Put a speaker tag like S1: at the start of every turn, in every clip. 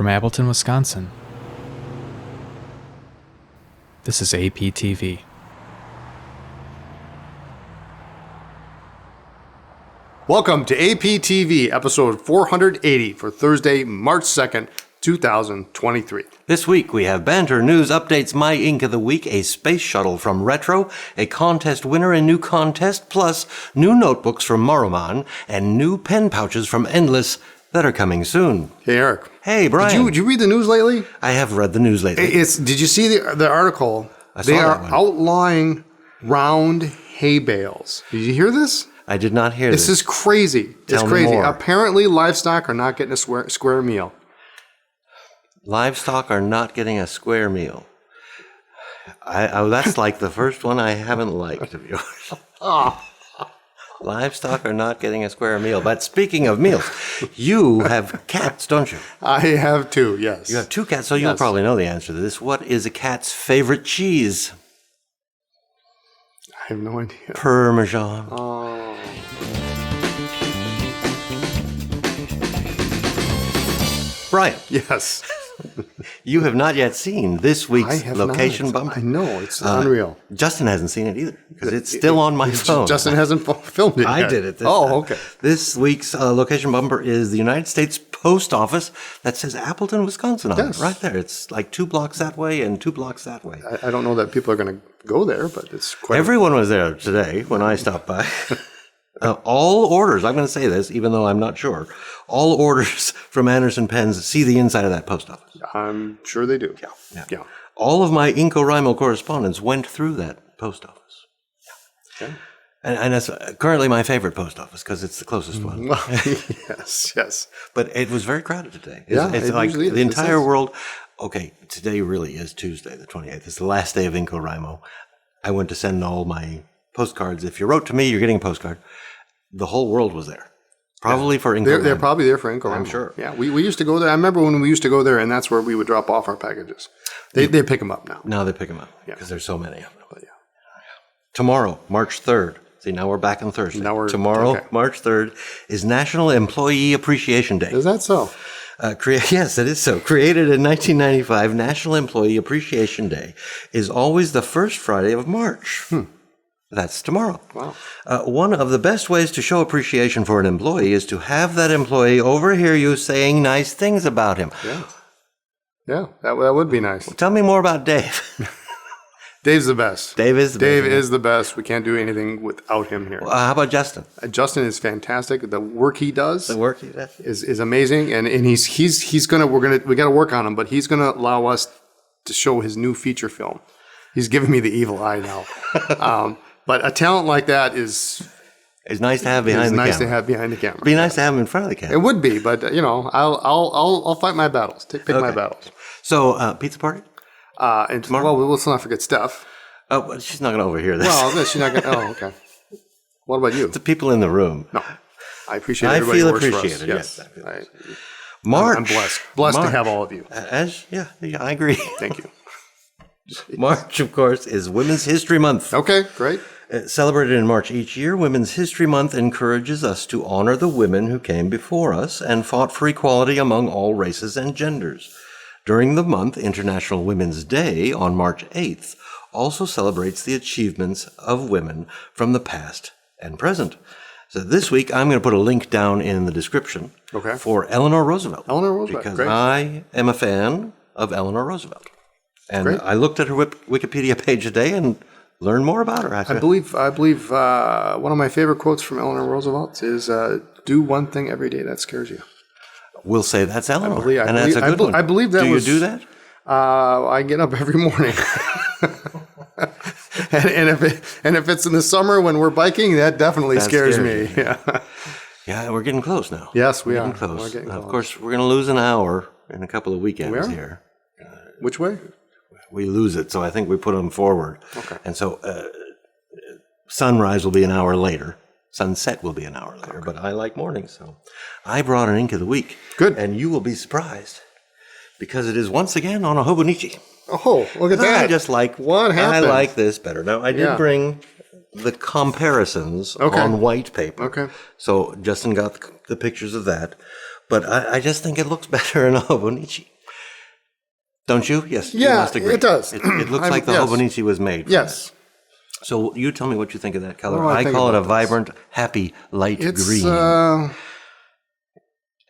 S1: From Appleton, Wisconsin, this is APTV.
S2: Welcome to APTV, episode 480 for Thursday, March 2nd, 2023.
S3: This week we have Banter, news, updates, My Ink of the Week, a space shuttle from Retro, a contest winner and new contest, plus new notebooks from Maruman, and new pen pouches from Endless that are coming soon.
S2: Hey, Eric.
S3: Hey, Brian.
S2: Did you read the news lately?
S3: I have read the news lately.
S2: Did you see the article? They are outlawing round hay bales. Did you hear this?
S3: I did not hear this.
S2: This is crazy.
S3: Tell
S2: it's crazy.
S3: me more.
S2: Apparently, livestock are not getting a square meal.
S3: Livestock are not getting a square meal. That's like the first one I haven't liked of yours. Livestock are not getting a square meal. But speaking of meals, you have cats, don't you?
S2: I have two, yes.
S3: You have two cats, so you'll probably know the answer to this. What is a cat's favorite cheese?
S2: I have no idea.
S3: Parmesan.
S2: Oh.
S3: Brian.
S2: Yes.
S3: You have not yet seen this week's location
S2: not.
S3: bumper.
S2: I know, it's unreal.
S3: Justin hasn't seen it either, because it's still on my phone.
S2: Justin hasn't filmed it yet.
S3: I did it this time.
S2: Okay.
S3: This week's location bumper is the United States Post Office that says Appleton, Wisconsin on it, right there. It's like 2 blocks that way and 2 blocks that way.
S2: I don't know that people are going to go there, but it's quite...
S3: Everyone was there today when I stopped by. All orders, I'm going to say this, even though I'm not sure, all orders from Anderson Pens see the inside of that post office.
S2: I'm sure they do. Yeah.
S3: All of my Inco-Rimo correspondence went through that post office. Yeah. Okay. And that's currently my favorite post office because it's the closest one.
S2: Well, yes.
S3: But it was very crowded today.
S2: It's
S3: like the entire world. Okay, today really is Tuesday, the 28th. It's the last day of Inco-Rimo. I went to send all my postcards. If you wrote to me, you're getting a postcard. The whole world was there. Probably for Inco-Rimo.
S2: They're probably there for Inco-Rimo.
S3: I'm sure.
S2: Yeah, we used to go there. I remember when we used to go there, and that's where we would drop off our packages. They pick them up now.
S3: Now they pick them up because there's so many of them.
S2: But yeah.
S3: Tomorrow, March 3rd. See, now we're back on Thursday. Tomorrow, March 3rd, is National Employee Appreciation Day.
S2: Is that so?
S3: Yes, it is so. Created in 1995, National Employee Appreciation Day is always the first Friday of March. That's tomorrow.
S2: Wow.
S3: One of the best ways to show appreciation for an employee is to have that employee overhear you saying nice things about him.
S2: Yeah, that would be nice.
S3: Well, tell me more about Dave.
S2: Dave's the best.
S3: Dave is
S2: the best. We can't do anything without him here.
S3: How about Justin?
S2: Justin is fantastic. The work he does.
S3: Is
S2: amazing, and he's gonna we got to work on him, but he's gonna allow us to show his new feature film. He's giving me the evil eye now. But a talent like that is
S3: nice to have behind the camera.
S2: It's nice to have behind the camera.
S3: It'd be nice to have him in front of the camera.
S2: It would be, but I'll fight my battles. Pick my battles.
S3: So pizza party.
S2: And tomorrow. Well, let's not forget Steph.
S3: Oh, well, she's not going to overhear this.
S2: Well, she's not going to. Oh, okay. What about you?
S3: The people in the room.
S2: No, I appreciate everybody who works
S3: appreciated.
S2: For us.
S3: Yes.
S2: March. I'm blessed to have all of you.
S3: I agree.
S2: Thank you.
S3: March, of course, is Women's History Month.
S2: Okay, great.
S3: Celebrated in March each year, Women's History Month encourages us to honor the women who came before us and fought for equality among all races and genders. During the month, International Women's Day on March 8th also celebrates the achievements of women from the past and present. So this week, I'm going to put a link down in the description for Eleanor Roosevelt. Because
S2: great.
S3: I am a fan of Eleanor Roosevelt. And I looked at her Wikipedia page today and learned more about her.
S2: I believe one of my favorite quotes from Eleanor Roosevelt is, do one thing every day that scares you.
S3: We'll say that's Eleanor.
S2: That's a good one. I believe that
S3: was... Do you do that?
S2: I get up every morning. and if it's in the summer when we're biking, that definitely scares me.
S3: Yeah, we're getting close now.
S2: Yes, we are.
S3: Getting close. Of course, we're going to lose an hour in a couple of weekends here.
S2: Which way?
S3: We lose it, so I think we put them forward.
S2: Okay.
S3: And so sunrise will be an hour later. Sunset will be an hour later, but I like mornings. So I brought an Ink of the Week.
S2: Good.
S3: And you will be surprised because it is once again on a Hobonichi.
S2: Oh, look at that.
S3: I just like
S2: what happened?
S3: I like this better. Now, I did bring the comparisons on white paper.
S2: Okay.
S3: So Justin got the pictures of that. But I just think it looks better in a Hobonichi. Don't you? Yes. you
S2: Yeah,
S3: must agree.
S2: it does.
S3: It looks like the
S2: yes.
S3: Hobonichi was made. For
S2: Yes.
S3: that. So you tell me what you think of that color.
S2: What do I
S3: I
S2: think
S3: call it a
S2: about this?
S3: vibrant, happy, light
S2: It's
S3: green. I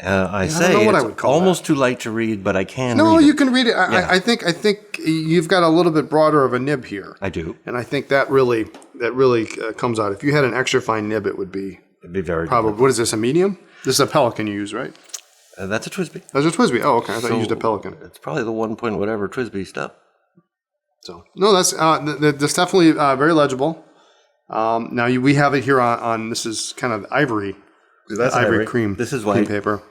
S2: don't
S3: say
S2: know what I
S3: it's
S2: would call
S3: almost too light to read, but I can
S2: no,
S3: read
S2: you
S3: it.
S2: can read it.
S3: Yeah.
S2: I think you've got a little bit broader of a nib here,
S3: I do.
S2: and I think that really comes out. If you had an extra fine nib, it would be
S3: It'd be very
S2: probably. What is this? A medium? This is a Pelican you use, right?
S3: That's a Twisby.
S2: That's a Twisby. Oh, okay. I thought you used a Pelican.
S3: It's probably the 1 point whatever Twisby stuff.
S2: So no, that's definitely very legible. Now we have it here on this is kind of ivory.
S3: That's
S2: ivory cream.
S3: This is
S2: cream
S3: white.
S2: paper.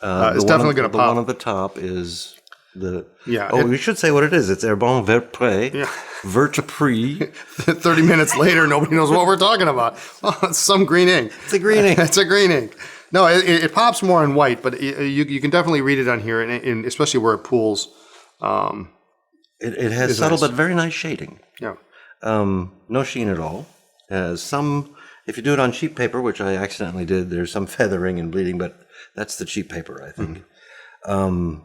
S3: The
S2: It's
S3: one
S2: definitely
S3: on-
S2: going to
S3: The
S2: pop.
S3: one at the top is the.
S2: Yeah,
S3: Oh, we should say what it is. It's Herbin Vert Prè.
S2: Yeah.
S3: Vert Prè.
S2: 30 minutes later, nobody knows what we're talking about. Oh, it's some green ink.
S3: It's a green ink.
S2: It's a green ink. No, it pops more in white, but you can definitely read it on here, and especially where it pools.
S3: It has subtle
S2: nice.
S3: but very nice shading.
S2: Yeah.
S3: No sheen at all. If you do it on cheap paper, which I accidentally did, there's some feathering and bleeding, but that's the cheap paper, I think.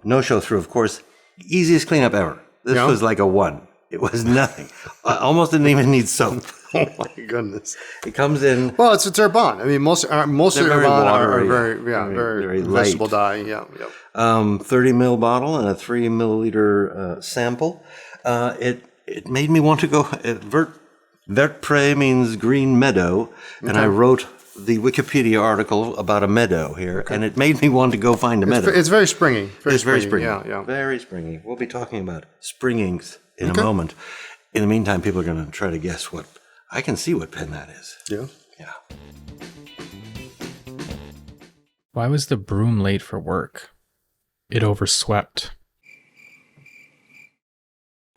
S3: No show through, of course. Easiest cleanup ever. This
S2: Yeah.
S3: was like a 1. It was nothing. I almost didn't even need soap.
S2: Oh my goodness.
S3: It comes in.
S2: Well, it's Herbin. I mean, most of
S3: They're very
S2: Herbin are
S3: watery,
S2: very
S3: light.
S2: vegetable dye. Yeah. Yep.
S3: 30 ml bottle and a 3 milliliter sample. It made me want to go. Vert Prè means green meadow, and I wrote the Wikipedia article about a meadow here, and it made me want to go find a meadow.
S2: It's very springy.
S3: It's very springy.
S2: Yeah.
S3: Very springy. We'll be talking about springings in a moment. In the meantime, people are going to try to guess what. I can see what pen that is.
S2: Yeah.
S3: Yeah.
S1: Why was the broom late for work? It overswept.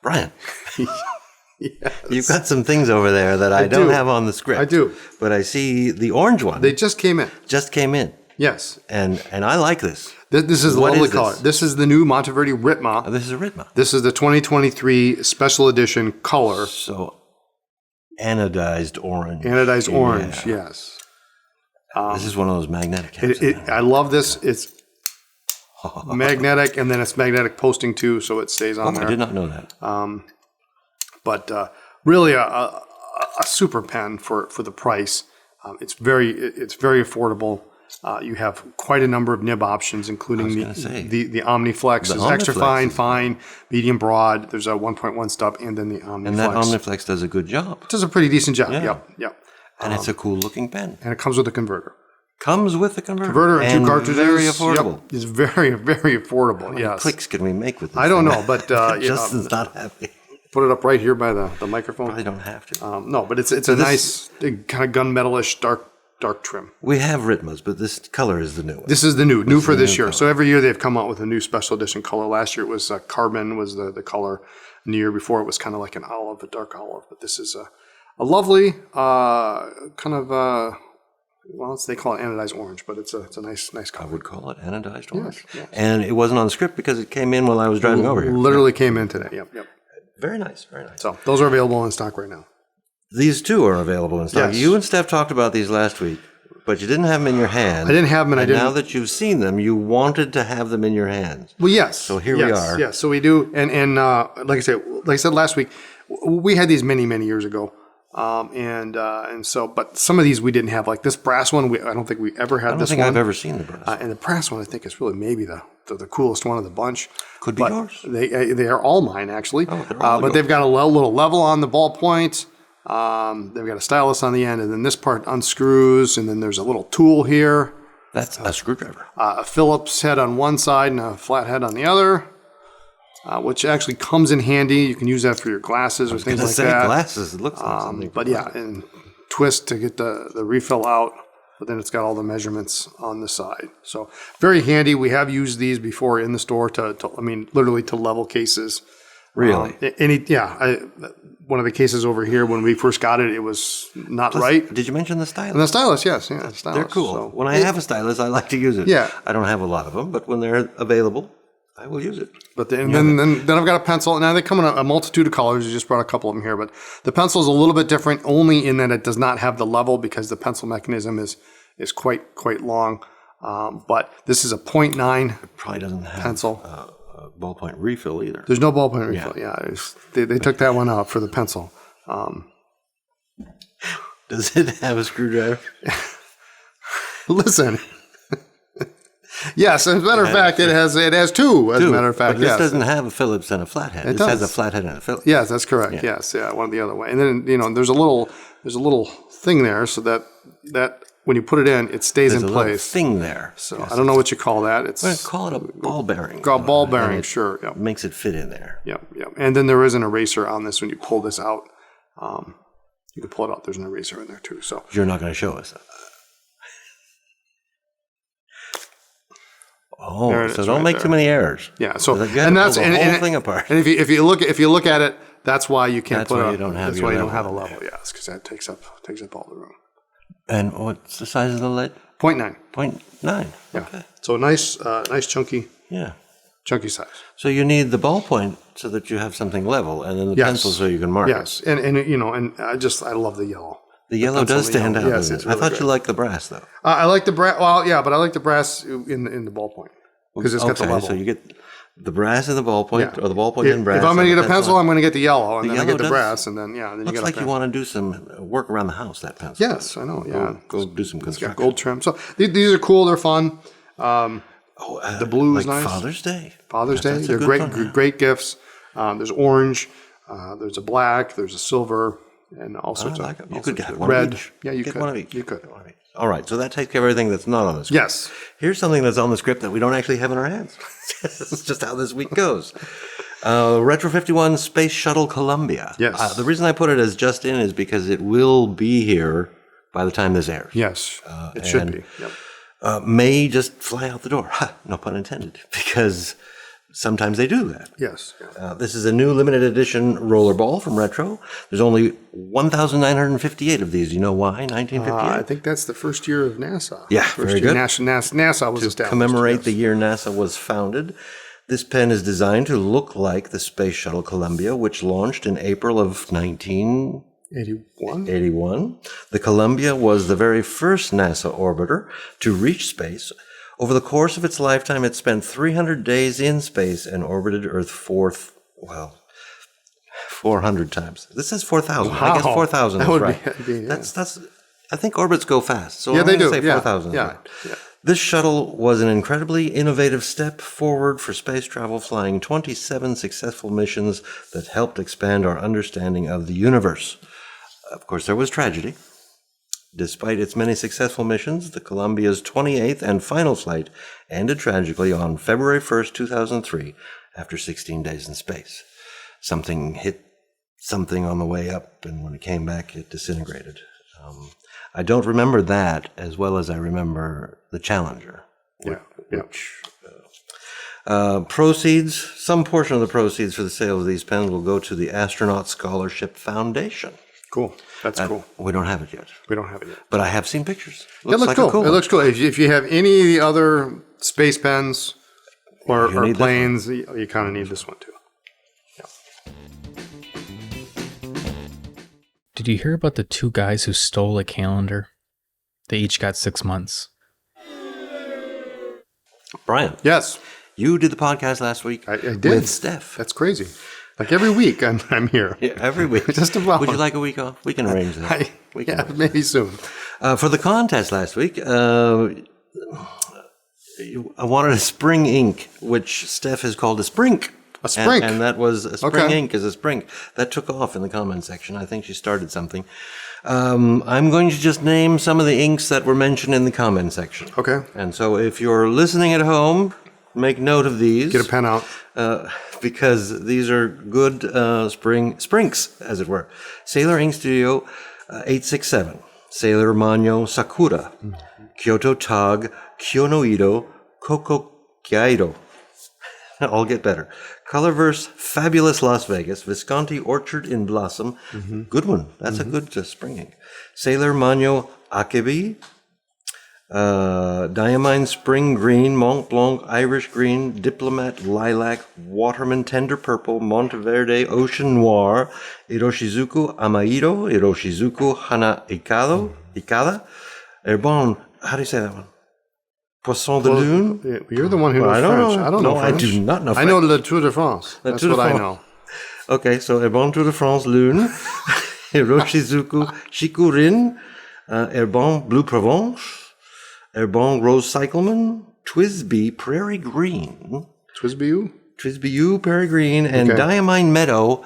S3: Brian,
S2: Yes.
S3: you've got some things over there that I don't
S2: do.
S3: have on the script.
S2: I do.
S3: But I see the orange one
S2: They just came in.
S3: just came in.
S2: Yes.
S3: And I like this.
S2: This is a
S3: What
S2: lovely
S3: is
S2: color.
S3: this?
S2: This is the new Monteverde Ritma.
S3: This is a Ritma.
S2: This is the 2023 special edition color.
S3: So anodized orange.
S2: Anodized
S3: Yeah.
S2: orange, yes.
S3: This is one of those magnetic caps.
S2: I love this. It's magnetic, and then it's magnetic posting too, so it stays on there.
S3: I did not know that.
S2: But really a super pen for the price. It's very affordable. You have quite a number of nib options, including the Omniflex. There's extra
S3: Omniflex
S2: fine, medium, broad. There's a 1.1 stub, and then the Omniflex.
S3: And that Omniflex does a good job.
S2: It does a pretty decent job.
S3: Yeah.
S2: Yep.
S3: And it's a cool looking pen.
S2: And it comes with a converter.
S3: Comes with the converter.
S2: Converter and 2 cartridges.
S3: Very affordable.
S2: Yep. It's very, very affordable.
S3: How many
S2: Yes.
S3: clicks can we make with this?
S2: I don't
S3: thing?
S2: know, but
S3: Justin's not happy.
S2: put it up right here by the microphone.
S3: Probably don't have to.
S2: No, but it's a nice kind of gunmetalish dark trim.
S3: We have Ritmas, but this color is the new one.
S2: This is the new for this year. So every year they've come out with a new special edition color. Last year it was carbon was the color, and the year before it was kind of like an olive, a dark olive. But this is a lovely kind of they call it anodized orange, but it's a nice
S3: I
S2: color.
S3: would call it anodized orange.
S2: yes.
S3: And it wasn't on the script because it came in while I was driving over here.
S2: Literally came in today. Yep.
S3: Very nice, very nice.
S2: So those are available in stock right now.
S3: These two are available in stock.
S2: Yes.
S3: You and Steph talked about these last week, but you didn't have them in your hand.
S2: I didn't have them, and I didn't.
S3: Now that you've seen them, you wanted to have them in your hands.
S2: Well, yes.
S3: So here we are.
S2: Yes, so we do, and like I said last week, we had these many years ago, and so, but some of these we didn't have. Like this brass one, I don't think we ever had.
S3: I don't
S2: this
S3: think
S2: one.
S3: I've ever seen the brass.
S2: And the brass one, I think, is really maybe the coolest one of the bunch.
S3: Could be
S2: But
S3: yours.
S2: They are all mine actually.
S3: Oh, they're all
S2: but
S3: yours.
S2: they've got a little level on the ballpoint. They've got a stylus on the end, and then this part unscrews, and then there's a little tool here.
S3: That's a screwdriver.
S2: A Phillips head on one side and a flat head on the other, which actually comes in handy. You can use that for your glasses or things
S3: I
S2: like
S3: say
S2: that.
S3: glasses. It looks like something.
S2: But yeah, and twist to get the refill out. But then it's got all the measurements on the side. So very handy. We have used these before in the store literally to level cases.
S3: Really?
S2: One of the cases over here, when we first got it, it was not right.
S3: Did you mention the stylus?
S2: And the stylus, yes. Yeah, the stylus.
S3: They're cool.
S2: So,
S3: When I have a stylus, I like to use it.
S2: Yeah.
S3: I don't have a lot of them, but when they're available, I will use it.
S2: But then I've got a pencil. Now they come in a multitude of colors. You just brought a couple of them here, but the pencil is a little bit different, only in that it does not have the level because the pencil mechanism is quite long. But this is a 0.9
S3: Probably doesn't have
S2: pencil.
S3: ballpoint refill either.
S2: There's no ballpoint refill. Yeah, they took that one out for the pencil.
S3: Does it have a screwdriver?
S2: Listen. Yes, as a matter of fact, it has two. As a matter of fact,
S3: but this
S2: yes.
S3: doesn't have a Phillips and a flathead. This has a flathead and a Phillips.
S2: Yes, that's correct.
S3: Yeah.
S2: Yes, yeah, one the other way. And then there's a little thing there so that when you put it in, it stays
S3: There's
S2: in
S3: a little
S2: place.
S3: thing there.
S2: So
S3: Yes.
S2: I don't know what you call that. It's
S3: We're going to call it a ball bearing.
S2: called ball
S3: And
S2: bearing.
S3: it
S2: Sure. Yep.
S3: makes it fit in there.
S2: Yep. And then there is an eraser on this when you pull this out. You can pull it out. There's an eraser in there too. So
S3: You're not going to show us that. Oh, so don't make too many errors.
S2: yeah. So
S3: You gotta
S2: and that's
S3: pull the whole thing apart.
S2: And if you look at it, that's why you can't
S3: That's
S2: put
S3: why
S2: it.
S3: you don't have
S2: That's
S3: your
S2: why you don't
S3: level
S2: have a
S3: in
S2: level. Yes, because that takes up all the room.
S3: And what's the size of the lead?
S2: 0.9.
S3: 0.9.
S2: Yeah.
S3: Okay.
S2: So nice chunky
S3: Yeah.
S2: size.
S3: So you need the ballpoint so that you have something level, and then the
S2: Yes.
S3: pencil so you can mark it.
S2: Yes, and I love the yellow.
S3: The yellow does stand out.
S2: Yes,
S3: doesn't
S2: it's
S3: it?
S2: really
S3: I thought
S2: great.
S3: you liked the brass, though.
S2: I like the brass. Well, yeah, but I like the brass in the ballpoint because it's got the level.
S3: So you get the brass and the ballpoint, or the ballpoint and brass.
S2: If I'm going to
S3: and
S2: get a
S3: the
S2: pencil, I'm going to get the yellow, and then I
S3: yellow
S2: get the
S3: does-
S2: brass, and then then you
S3: Looks
S2: get
S3: like
S2: a
S3: you want to do some work around the house, that pencil.
S2: Yes, I know. Yeah,
S3: Go do some
S2: got
S3: construction.
S2: gold trim. So these are cool. They're fun. The blue is
S3: like
S2: nice.
S3: Father's Day.
S2: Father's
S3: That's
S2: Day.
S3: a
S2: They're
S3: good
S2: great,
S3: one, yeah.
S2: great gifts. There's orange. There's a black. There's a silver, and all sorts
S3: I like
S2: of
S3: it. You
S2: all
S3: could
S2: sorts
S3: get
S2: of
S3: one
S2: red.
S3: of each.
S2: Yeah, you
S3: Get
S2: could.
S3: one of each.
S2: You could.
S3: Get one of each. All right, so that takes care of everything that's not on the script.
S2: Yes.
S3: Here's something that's on the script that we don't actually have in our hands. It's just how this week goes. Retro 51 Space Shuttle Columbia.
S2: Yes.
S3: The reason I put it as just in is because it will be here by the time this airs.
S2: Yes. It should
S3: and-
S2: be. Yep.
S3: May just fly out the door. Ha, no pun intended, because sometimes they do that.
S2: Yes.
S3: This is a new limited edition rollerball from Retro. There's only 1,958 of these. You know why? 1958?
S2: I think that's the first year of NASA.
S3: Yeah,
S2: first
S3: very
S2: year
S3: good.
S2: NASA was established.
S3: Commemorate
S2: yes.
S3: the year NASA was founded. This pen is designed to look like the Space Shuttle Columbia, which launched in April of 1981.
S2: 81.
S3: The Columbia was the very first NASA orbiter to reach space. Over the course of its lifetime, it spent 300 days in space and orbited Earth 400 times. This says 4,000. I guess
S2: Wow.
S3: 4,000
S2: That
S3: is
S2: would be-
S3: right.
S2: that'd be- yeah.
S3: That's. I think orbits go fast, so
S2: Yeah,
S3: I'm
S2: they
S3: going to
S2: do.
S3: say
S2: Yeah,
S3: 4,000 is
S2: yeah,
S3: right.
S2: yeah.
S3: This shuttle was an incredibly innovative step forward for space travel, flying 27 successful missions that helped expand our understanding of the universe. Of course, there was tragedy. Despite its many successful missions, the Columbia's 28th and final flight ended tragically on February 1st, 2003, after 16 days in space. Something hit something on the way up, and when it came back, it disintegrated. I don't remember that as well as I remember the Challenger.
S2: Yeah.
S3: Proceeds, some portion of the proceeds for the sale of these pens will go to the Astronaut Scholarship Foundation.
S2: Cool. That's cool.
S3: We don't have it yet,
S2: We don't have it yet.
S3: but I have seen pictures.
S2: It looks
S3: like
S2: cool.
S3: a cool
S2: It
S3: one.
S2: looks cool. If you have any of the other space pens or
S3: need this
S2: planes, you kind of need this one too.
S1: Did you hear about the two guys who stole a calendar? They each got 6 months.
S3: Brian,
S2: Yes,
S3: you did the podcast last week
S2: I did.
S3: with Steph.
S2: That's crazy. Like every week, I'm here.
S3: Yeah, every week.
S2: Just about.
S3: Would you like a week off? We can arrange that. We can arrange
S2: maybe soon.
S3: For the contest last week, I wanted a spring ink, which Steph has called a sprink.
S2: A sprink.
S3: And that was a spring
S2: Okay.
S3: ink is a sprink. That took off in the comment section. I think she started something. I'm going to just name some of the inks that were mentioned in the comment section.
S2: Okay.
S3: And so if you're listening at home, make note of these.
S2: Get a pen out.
S3: Because these are good sprinks, as it were. Sailor Ink Studio 867, Sailor Manyo Sakura, Kyoto Tag, Kyonoido, Koko Kaido. I'll get better. Colorverse Fabulous Las Vegas, Visconti Orchard in Blossom. Good one. That's a good spring ink. Sailor Manyo Akebi, Diamine Spring Green, Mont Blanc Irish Green, Diplomat Lilac, Waterman Tender Purple, Monteverde Ocean Noir, Iroshizuku Amaido, Iroshizuku Hana Ikada, Erbon, how do you say that one? Poisson de Lune?
S2: Yeah, you're the one who knows
S3: I don't
S2: French.
S3: know.
S2: I don't know
S3: No,
S2: French.
S3: I do not know
S2: I know Le Tour de France. That's
S3: Tour de
S2: what I
S3: France.
S2: know.
S3: Okay, so Herbin Tour de France Lune, Hiroshizuku Shikurin, Herbin Blue Provence, Herbin Rose Cycleman, Twisby Prairie Green, Twisby Prairie Green, and Diamine Meadow.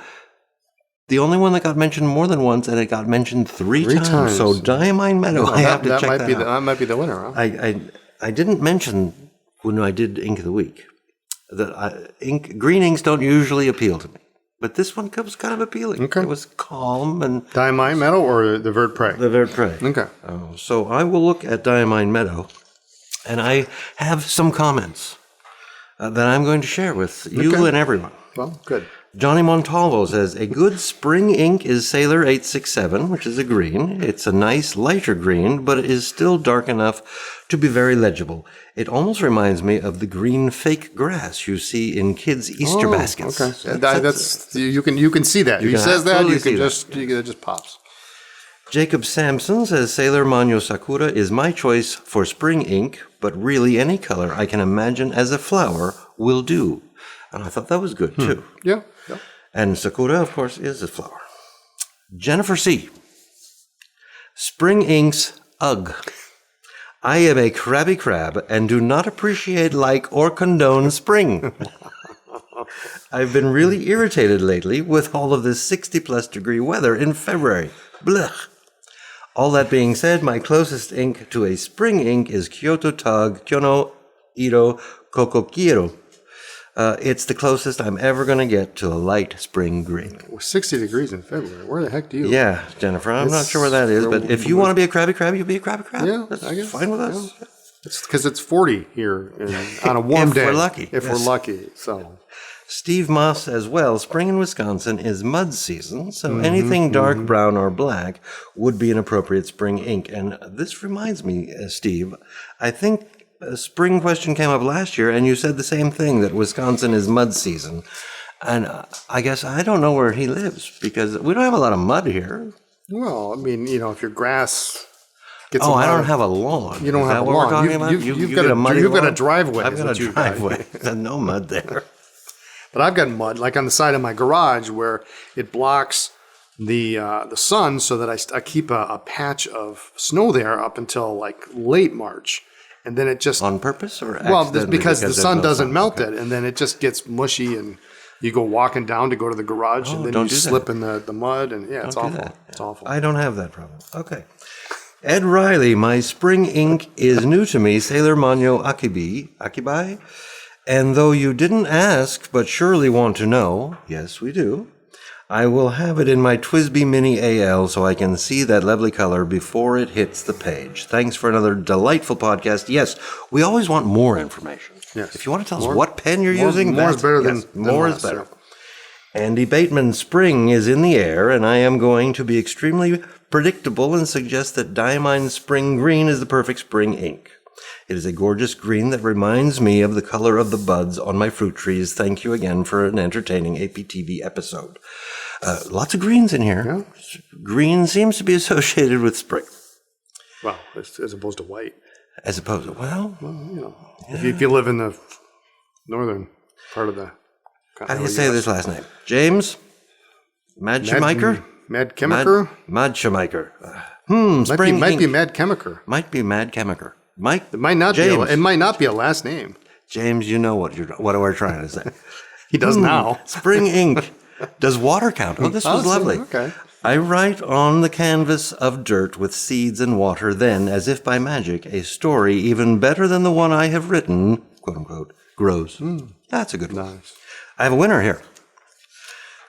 S3: The only one that got mentioned more than once, and it got mentioned three times. So Diamine Meadow, I have to check that out.
S2: That might be the winner, huh?
S3: I didn't mention when I did Ink of the Week that green inks don't usually appeal to me, but this one was kind of appealing.
S2: Okay.
S3: It was calm and
S2: Diamine Meadow or the Vert Prè?
S3: the Vert Prè.
S2: Okay.
S3: So I will look at Diamine Meadow, and I have some comments that I'm going to share with you and everyone.
S2: Well, good.
S3: Johnny Montalvo says, a good spring ink is Sailor 867, which is a green. It's a nice lighter green, but it is still dark enough to be very legible. It almost reminds me of the green fake grass you see in kids' Easter baskets.
S2: Okay. That's you can see that. If he says that, it just pops.
S3: Jacob Sampson says, Sailor Manyo Sakura is my choice for spring ink, but really any color I can imagine as a flower will do. And I thought that was good, too.
S2: Yeah.
S3: And Sakura, of course, is a flower. Jennifer C. Spring inks, ugh. I am a crabby crab and do not appreciate, like, or condone spring. I've been really irritated lately with all of this 60-plus degree weather in February. Blech. All that being said, my closest ink to a spring ink is Kyoto Tag Kyono Iro Kokokiro. It's the closest I'm ever going to get to a light spring green.
S2: 60 degrees in February. Where the heck do you?
S3: Yeah, Jennifer, I'm not sure where that is, but if you want to be a crabby crab, you be a crabby crab.
S2: Yeah,
S3: That's
S2: I guess.
S3: fine with us.
S2: Yeah. It's because it's 40 here on a warm day.
S3: If we're lucky.
S2: If we're lucky. So
S3: Steve Moss as well. Spring in Wisconsin is mud season, so anything dark brown or black would be an appropriate spring ink. And this reminds me, Steve, I think a spring question came up last year, and you said the same thing, that Wisconsin is mud season. And I guess I don't know where he lives, because we don't have a lot of mud here.
S2: well, I mean, if your grass gets
S3: I don't have a lawn.
S2: You don't
S3: Is
S2: have
S3: that
S2: a
S3: what we're
S2: lawn.
S3: talking about?
S2: You've got a driveway.
S3: I've
S2: is
S3: got
S2: what
S3: a
S2: you've got.
S3: driveway. There's no mud there.
S2: But I've got mud, like on the side of my garage, where it blocks the sun, so that I keep a patch of snow there up until like late March, and then it just
S3: On purpose or
S2: well,
S3: accidentally?
S2: because the
S3: there's
S2: sun
S3: no
S2: doesn't
S3: sun?
S2: melt
S3: Okay.
S2: it, and then it just gets mushy, and you go walking down to go to the garage, and then
S3: don't
S2: you
S3: do that.
S2: slip in the mud, and it's
S3: Don't do
S2: awful.
S3: that.
S2: It's awful.
S3: I don't have that problem. Okay. Ed Riley, my spring ink is new to me, Sailor Manyo Akibai. And though you didn't ask, but surely want to know, yes, we do, I will have it in my Twisby Mini AL so I can see that lovely color before it hits the page. Thanks for another delightful podcast. Yes, we always want more information.
S2: Yes.
S3: If you want to tell us what pen you're using,
S2: more is better than
S3: more
S2: less,
S3: is better.
S2: yeah.
S3: Andy Bateman, spring is in the air, and I am going to be extremely predictable and suggest that Diamine Spring Green is the perfect spring ink. It is a gorgeous green that reminds me of the color of the buds on my fruit trees. Thank you again for an entertaining APTV episode. Lots of greens in here.
S2: Yeah.
S3: Green seems to be associated with spring.
S2: Well, as opposed to white.
S3: As opposed to,
S2: If you live in the northern part of the
S3: how do you say this last name? James? Madschmeicher?
S2: Mad Chemiker?
S3: Madschmeicher.
S2: Might be
S3: ink.
S2: Mad Chemiker.
S3: Might be Mad Chemiker.
S2: It might not
S3: James.
S2: be. It might not be a last name.
S3: James, you know what we're trying to say.
S2: He does now.
S3: Spring ink. Does water count? Oh, this was lovely.
S2: Okay.
S3: I write on the canvas of dirt with seeds and water, then, as if by magic, a story even better than the one I have written, quote unquote, grows. That's a good one.
S2: Nice.
S3: I have a winner here.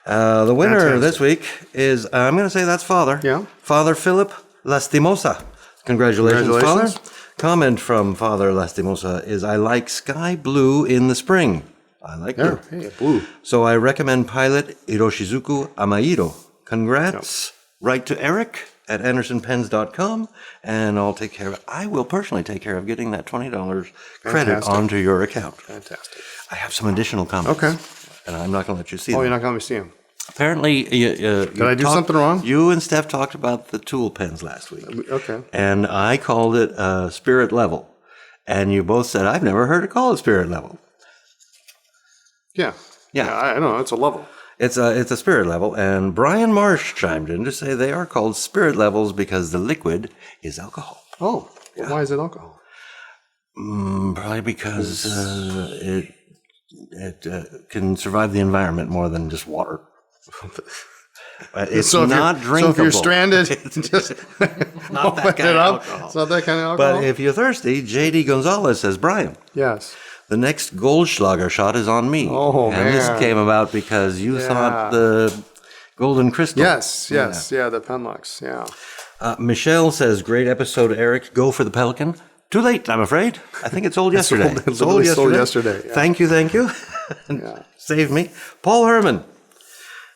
S3: The winner
S2: Fantastic.
S3: this week is, I'm going to say that's Father.
S2: Yeah.
S3: Father Philip Lastimosa. Congratulations,
S2: Congratulations.
S3: Father. Comment from Father Lastimosa is, I like sky blue in the spring. I like blue.
S2: Hey, blue.
S3: So I recommend pilot Hiroshizuku Amairo. Congrats. Write to Eric at AndersonPens.com, and I'll take care of it. I will personally take care of getting that $20 credit
S2: Fantastic.
S3: onto your account.
S2: Fantastic.
S3: I have some additional comments.
S2: Okay.
S3: And I'm not going to let you see
S2: Oh,
S3: them.
S2: you're not going to see him.
S3: Apparently,
S2: Did I do something wrong?
S3: You and Steph talked about the tool pens last week.
S2: Okay.
S3: And I called it spirit level. And you both said, I've never heard it called spirit level.
S2: Yeah.
S3: Yeah.
S2: I know. It's a level.
S3: It's a spirit level. And Brian Marsh chimed in to say they are called spirit levels because the liquid is alcohol.
S2: Oh. Well, why is it alcohol?
S3: Probably because it can survive the environment more than just water. It's not drinkable.
S2: So if you're stranded, just
S3: not that kind of alcohol.
S2: It's not that kind of alcohol.
S3: But if you're thirsty, J.D. Gonzalez says, Brian,
S2: yes.
S3: the next Goldschlager shot is on me.
S2: Oh,
S3: and this
S2: man.
S3: came about because you thought the golden crystal.
S2: Yes, the Penlux, yeah.
S3: Michelle says, great episode, Eric. Go for the Pelican. Too late, I'm afraid. I think it sold yesterday.
S2: Sold yesterday. Yeah.
S3: Thank you.
S2: Yeah.
S3: Saved me. Paul Herman,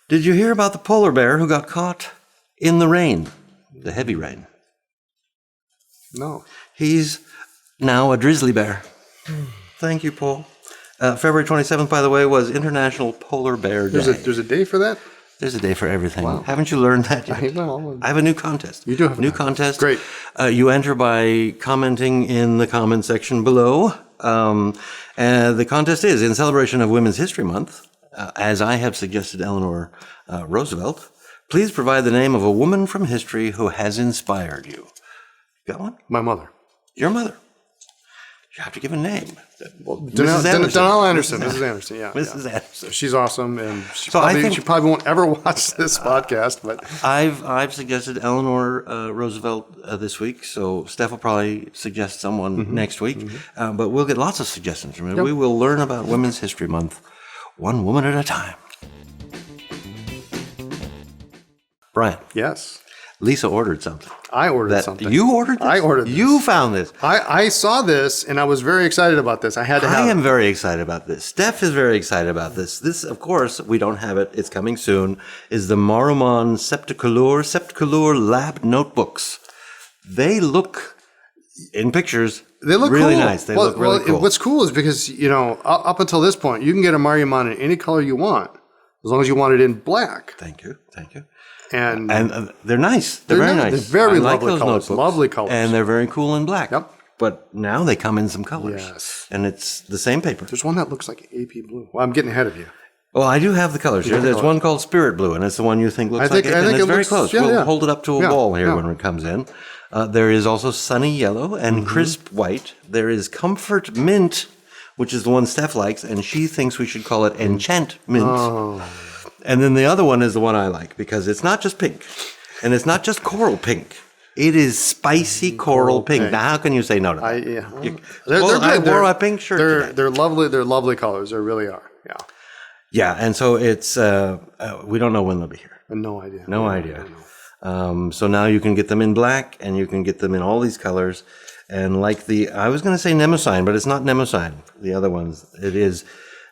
S3: did you hear about the polar bear who got caught in the rain, the heavy rain?
S2: No.
S3: He's now a drizzly bear. Thank you, Paul. February 27th, by the way, was International Polar Bear Day.
S2: There's a day for that?
S3: There's a day for everything.
S2: Wow.
S3: Haven't you learned that yet?
S2: I
S3: have a new contest.
S2: You do have a
S3: new contest.
S2: Great.
S3: You enter by commenting in the comment section below. And the contest is in celebration of Women's History Month, as I have suggested Eleanor Roosevelt. Please provide the name of a woman from history who has inspired you. Got one?
S2: My mother.
S3: Your mother. You have to give a name.
S2: Mrs. Anderson. Mrs. Anderson, yeah.
S3: Mrs. Anderson.
S2: She's awesome, and she
S3: I
S2: probably won't ever watch this podcast. But
S3: I've suggested Eleanor Roosevelt this week, so Steph will probably suggest someone next week. But we'll get lots of suggestions from you.
S2: Yep.
S3: We will learn about Women's History Month, one woman at a time. Brian.
S2: yes,
S3: Lisa ordered something.
S2: I ordered something.
S3: You ordered this?
S2: I ordered this.
S3: You found this.
S2: I saw this, and I was very excited about this. I had to have
S3: I
S2: it.
S3: am very excited about this. Steph is very excited about this. This, of course, we don't have it. It's coming soon. Is the Maruman Septcouleur lab notebooks. They look, in pictures,
S2: They look
S3: really
S2: cool.
S3: nice. They look really cool.
S2: What's cool is because, up until this point, you can get a Maruman in any color you want, as long as you want it in black.
S3: Thank you.
S2: And
S3: they're nice. They're very nice.
S2: They're very
S3: I like
S2: lovely
S3: those
S2: colors.
S3: notebooks.
S2: Lovely colors.
S3: And they're very cool in black.
S2: Yep.
S3: But now they come in some colors.
S2: Yes.
S3: And it's the same paper.
S2: there's one that looks like AP blue. Well, I'm getting ahead of you.
S3: Well, I do have the colors here. There's one called Spirit Blue, and it's the one you think looks like it. And it's very close. We'll hold it up to a wall here when it comes in. There is also Sunny Yellow and Crisp White. There is Comfort Mint, which is the one Steph likes, and she thinks we should call it Enchant Mint.
S2: Oh.
S3: And then the other one is the one I like, because it's not just pink, and it's not just coral pink. It is spicy coral pink. Now, how can you say no to that?
S2: They're good.
S3: I wore my pink shirt today.
S2: They're lovely. They're lovely colors. They really are. Yeah.
S3: Yeah, and so it's, we don't know when they'll be here.
S2: No idea.
S3: No idea. So now you can get them in black, and you can get them in all these colors. And like I was going to say Mnemosyne, but it's not Mnemosyne. The other ones, it is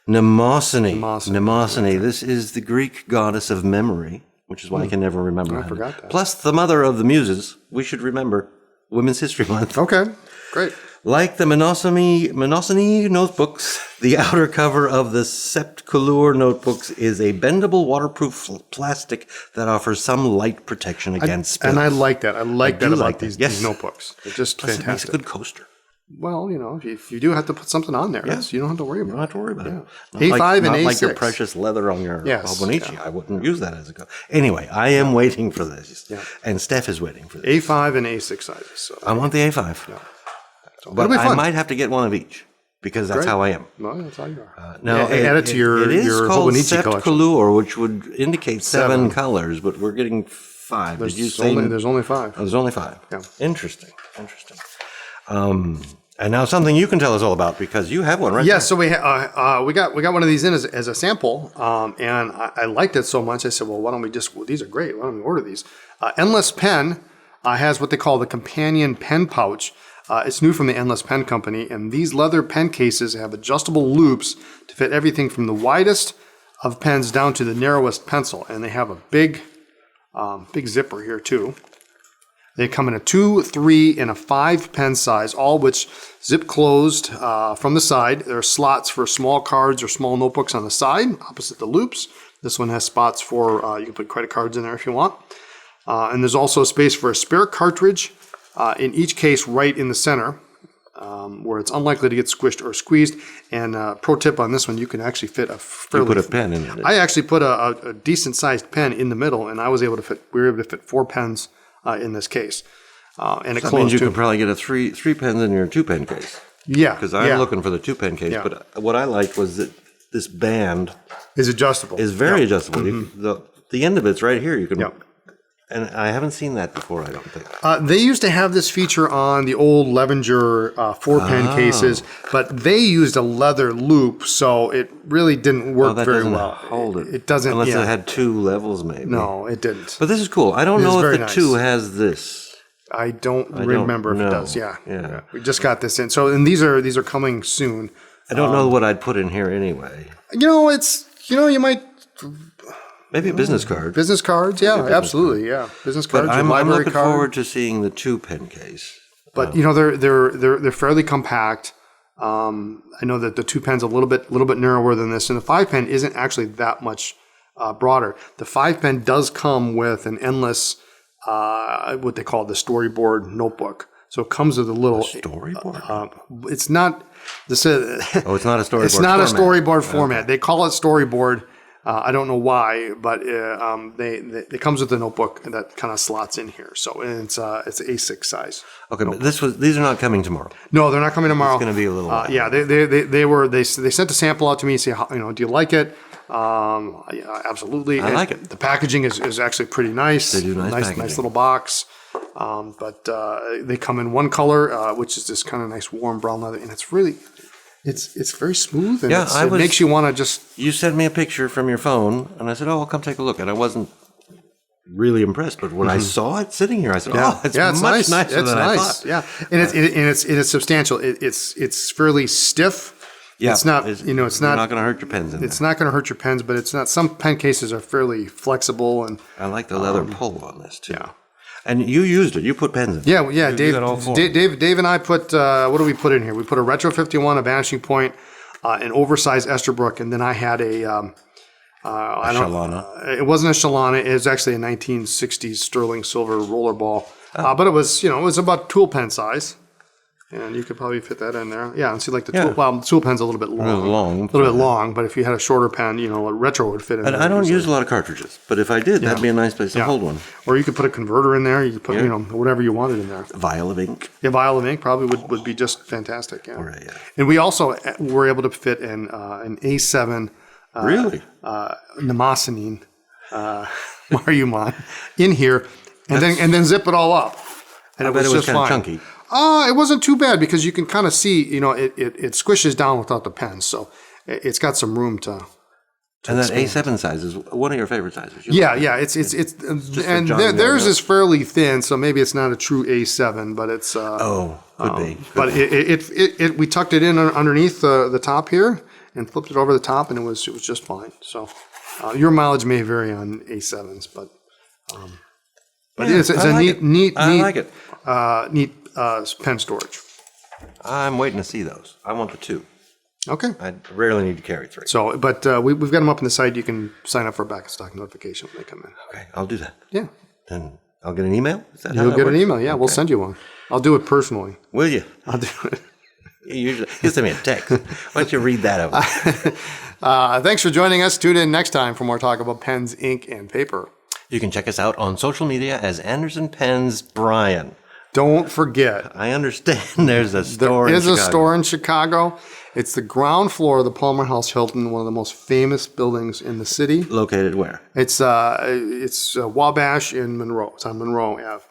S3: Mnemosyne. Mnemosyne. This is the Greek goddess of memory, which is why I can never remember.
S2: I forgot that.
S3: Plus the mother of the muses. We should remember Women's History Month.
S2: Okay, great.
S3: Like the Mnemosyne notebooks, the outer cover of the Septcouleur notebooks is a bendable waterproof plastic that offers some light protection against spills.
S2: And I like that. I like that about these notebooks. They're just
S3: Plus
S2: fantastic.
S3: it makes a good coaster.
S2: Well, if you do have to put something on there, you don't have to worry about it.
S3: You don't have to worry about it.
S2: A5 and
S3: not
S2: A6.
S3: like your precious leather on your Hobonichi.
S2: Yeah.
S3: I wouldn't use that as a coaster. Anyway, I am waiting for this. Yeah. And Steph is waiting for this.
S2: A5 and A6 sizes. So.
S3: I want the A5.
S2: Yeah. So
S3: but I might have to get one of each, because that's how I am.
S2: No, that's how you are.
S3: Now,
S2: add it to your
S3: It is called
S2: Hobonichi collection.
S3: Septcouleur, which would indicate seven colors, but we're getting 5.
S2: There's
S3: Did you say?
S2: there's only 5.
S3: Oh, there's only 5.
S2: Yeah.
S3: Interesting. And now something you can tell us all about, because you have one, right?
S2: Yes, so we got one of these in as a sample, and I liked it so much. I said, well, why don't we these are great. Why don't we order these? Endless Pen has what they call the companion pen pouch. It's new from the Endless Pen Company, and these leather pen cases have adjustable loops to fit everything from the widest of pens down to the narrowest pencil, and they have a big zipper here too. They come in a 2, 3, and a 5 pen size, all which zip closed from the side. There are slots for small cards or small notebooks on the side, opposite the loops. This one has spots for, you can put credit cards in there if you want. And there's also space for a spare cartridge in each case right in the center. where it's unlikely to get squished or squeezed. And pro tip on this one, you can actually fit a fairly...
S3: You put a pen in it.
S2: I actually put a decent-sized pen in the middle, and we were able to fit 4 pens in this case. And it
S3: That
S2: closed
S3: means you
S2: too.
S3: can probably get a three pens in your 2-pen case.
S2: Yeah.
S3: Because I'm looking for the 2-pen case.
S2: Yeah.
S3: But what I liked was that this band
S2: Is adjustable.
S3: is very adjustable. The end of it's right here. You can...
S2: Yep.
S3: And I haven't seen that before, I don't think.
S2: They used to have this feature on the old Levenger 4-pen cases, but they used a leather loop, so it really didn't work
S3: that
S2: very
S3: doesn't
S2: well.
S3: hold it.
S2: It doesn't.
S3: Unless it had 2 levels, maybe.
S2: No, it didn't.
S3: But this is cool. I don't
S2: It is
S3: know if
S2: very
S3: the
S2: nice.
S3: 2 has this.
S2: I don't remember if it
S3: know.
S2: does. Yeah.
S3: Yeah.
S2: We just got this in. So, and these are coming soon.
S3: I don't know what I'd put in here anyway.
S2: You might
S3: Maybe a business card.
S2: business cards. Yeah, absolutely. Yeah, business cards.
S3: But
S2: your
S3: I'm
S2: library
S3: looking
S2: card.
S3: forward to seeing the 2-pen case.
S2: But they're fairly compact. I know that the 2-pen's a little bit narrower than this, and the 5-pen isn't actually that much broader. The 5-pen does come with an endless, what they call the storyboard notebook. So it comes with a little
S3: Storyboard?
S2: It's not. This is.
S3: Oh, it's not a storyboard.
S2: It's not
S3: format.
S2: a storyboard format. They call it storyboard. I don't know why, but it comes with a notebook that kind of slots in here. So it's A6 size.
S3: Okay, but these are not coming tomorrow.
S2: No, they're not coming tomorrow.
S3: It's going to be a little while.
S2: Yeah, they sent a sample out to me and say, do you like it? Yeah, absolutely.
S3: I like it.
S2: The packaging is actually pretty nice.
S3: They do nice packaging.
S2: Nice little box. But they come in one color, which is this kind of nice warm brown leather, and it's really. It's very smooth, and it makes you want to just...
S3: You sent me a picture from your phone, and I said, I'll come take a look. And I wasn't really impressed, but when I saw it sitting here, I said, it's much nicer than I thought.
S2: Yeah, and it's substantial. It's fairly stiff.
S3: Yeah,
S2: it's not, it's not
S3: going to hurt your pens in
S2: It's not going to hurt your pens, but it's not... Some pen cases are fairly flexible, and...
S3: I like the leather pull on this, too.
S2: Yeah.
S3: And you used it. You put pens in.
S2: Yeah. Dave and I put what do we put in here? We put a Retro 51, a Vanishing Point, an oversized Esterbrook, and then I had a
S3: Shalana.
S2: It wasn't a Shalana. It was actually a 1960s sterling silver rollerball, but it was about tool pen size, and you could probably fit that in there. Yeah, and see, like the tool pen's a little bit long, a little bit long. But if you had a shorter pen, a Retro would fit in.
S3: And
S2: there
S3: I don't
S2: easily.
S3: use a lot of cartridges, but if I did, that'd be a nice place to hold one.
S2: Or you could put a converter in there. You could put whatever you wanted in there.
S3: A vial of ink.
S2: A vial of ink probably would be just fantastic. Yeah.
S3: Right, yeah.
S2: And we also were able to fit an A7
S3: Really?
S2: Namasanine Maruman in here, and then zip it all up. And
S3: I bet it was
S2: just
S3: kind of
S2: fine.
S3: chunky.
S2: It wasn't too bad because you can kind of see, it squishes down without the pen, so it's got some room to.
S3: And that A7 size is one of your favorite sizes.
S2: Yeah. It's and theirs is fairly thin, so maybe it's not a true A7, but it's.
S3: Could be.
S2: But we tucked it in underneath the top here and flipped it over the top, and it was just fine. So your mileage may vary on A7s, but it's a neat pen storage.
S3: I'm waiting to see those. I want the 2.
S2: Okay.
S3: I rarely need to carry 3.
S2: So, but we've got them up on the site. You can sign up for a back of stock notification when they come in.
S3: Okay, I'll do that.
S2: Yeah.
S3: Then I'll get an email? Is that how
S2: You'll
S3: that
S2: get an
S3: works?
S2: email. Yeah, we'll send you one. I'll do it personally.
S3: Will you?
S2: I'll do it.
S3: You send me a text. Why don't you read that over?
S2: Thanks for joining us. Tune in next time for more talk about pens, ink, and paper.
S3: You can check us out on social media as Anderson Pens Brian.
S2: Don't forget.
S3: I understand there's a store in Chicago.
S2: There is a store in Chicago. It's the ground floor of the Palmer House Hilton, one of the most famous buildings in the city.
S3: Located where?
S2: It's Wabash in Monroe. It's on Monroe Ave.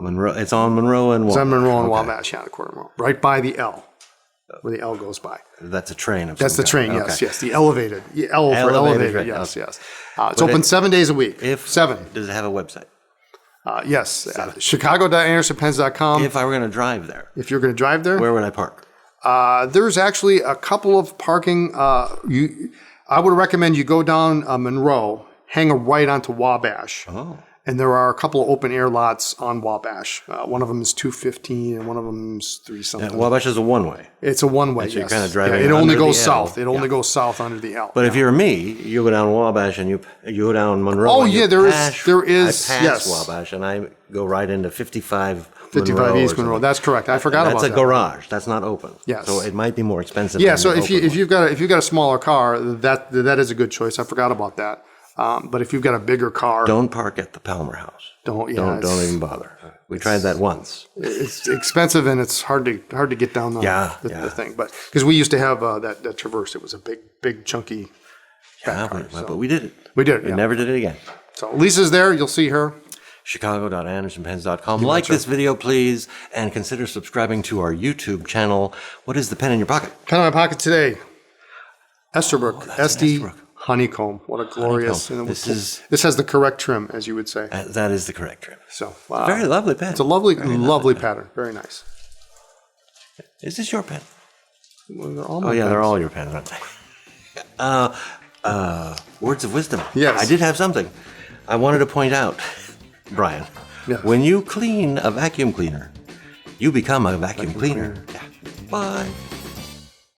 S3: Monroe. It's on Monroe and Wabash.
S2: It's on Monroe and Wabash, the corner of Monroe. Right by the L, where the L goes by.
S3: That's a train of
S2: That's
S3: some
S2: the train,
S3: kind.
S2: yes. The elevated. L for elevated,
S3: right.
S2: yes. It's open 7 days a week. 7.
S3: Does it have a website?
S2: Yes. Chicago.andersonpens.com.
S3: If I were going to drive there,
S2: If you're going to drive there.
S3: where would I park?
S2: There's actually a couple of parking. I would recommend you go down Monroe, hang a right onto Wabash.
S3: Oh.
S2: And there are a couple of open air lots on Wabash. One of them is 215 and one of them is 3 something.
S3: Wabash is a one-way.
S2: It's a one-way,
S3: So you're
S2: yes.
S3: kind of driving
S2: it only
S3: under
S2: goes
S3: the L.
S2: south. It only goes south under the L.
S3: But if you're me, you go down Wabash and you go down Monroe.
S2: Oh,
S3: and
S2: yeah,
S3: you
S2: there is,
S3: I pass
S2: yes.
S3: Wabash and I go right into 55
S2: 55
S3: Monroe or
S2: East Monroe.
S3: something.
S2: That's correct. I forgot about
S3: That's
S2: that.
S3: a garage. That's not open.
S2: Yes.
S3: So it might be more expensive.
S2: Yeah,
S3: than
S2: so
S3: the
S2: if
S3: open one.
S2: you've got a smaller car, that is a good choice. I forgot about that. But if you've got a bigger car,
S3: Don't park at the Palmer House.
S2: don't
S3: Don't even bother. We tried that once.
S2: It's expensive and it's hard to get down the thing. But because we used to have that Traverse, it was a big chunky.
S3: Yeah, but we did it.
S2: We did it.
S3: We
S2: yeah.
S3: never did it again.
S2: So Lisa's there. You'll see her.
S3: Chicago.andersonpens.com. Like this video, please, and consider subscribing to our YouTube channel. What is the pen in your pocket?
S2: Pen in my pocket today. Esterbrook.
S3: that's an
S2: SD
S3: Esterbrook.
S2: Honeycomb. What a glorious.
S3: Honeycomb.
S2: This has the correct trim, as you would say.
S3: That is the correct trim.
S2: So
S3: Very lovely pen.
S2: It's a lovely pattern. Very nice.
S3: Is this your pen?
S2: Well, they're all
S3: Oh,
S2: my
S3: yeah, they're
S2: pens.
S3: all your pens, aren't they? Words of wisdom.
S2: Yes.
S3: I did have something. I wanted to point out, Brian,
S2: Yes.
S3: when you clean a vacuum cleaner, you become a vacuum cleaner. Yeah. Bye.